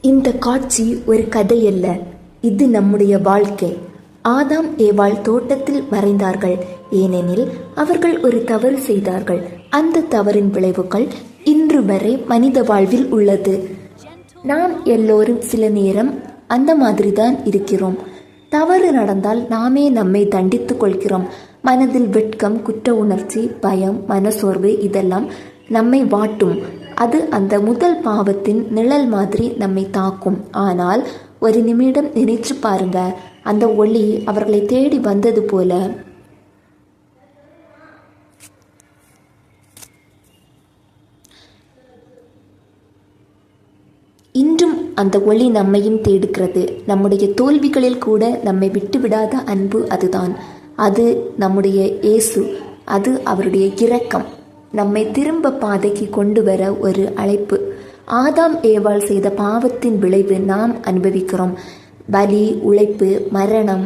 இந்த காட்சி ஒரு கதையல்ல, இது நம்முடைய வாழ்க்கை. ஆதாம் ஏவாள் தோட்டத்தில் மறைந்தார்கள், ஏனெனில் அவர்கள் ஒரு தவறு செய்தார்கள். அந்த தவறின் விளைவுகள் இன்று வரை மனித வாழ்வில் உள்ளது. நாம் எல்லோரும் சில நேரம் அந்த மாதிரிதான் இருக்கிறோம். தவறு நடந்தால் நாமே நம்மை தண்டித்துக் கொள்கிறோம். மனதில் வெட்கம், குற்ற உணர்ச்சி, பயம், மனசோர்வு இதெல்லாம் நம்மை வாட்டும். அது அந்த முதல் பாவத்தின் நிழல் மாதிரி நம்மை தாக்கும். ஆனால் ஒரு நிமிடம் நினைச்சு பாருங்க, அந்த ஒளி அவர்களை தேடி வந்தது போல இன்றும் அந்த ஒளி நம்மையும் தேடுகிறது. நம்முடைய தோல்விகளில் கூட நம்மை விட்டுவிடாத அன்பு அதுதான். அது நம்முடைய இயேசு. அது அவருடைய இரக்கம். நம்மை திரும்ப பாதைக்கு கொண்டு வர ஒரு அழைப்பு. ஆதாம் ஏவாள் செய்த பாவத்தின் விளைவு நாம் அனுபவிக்கிறோம். பலி, உழைப்பு, மரணம்,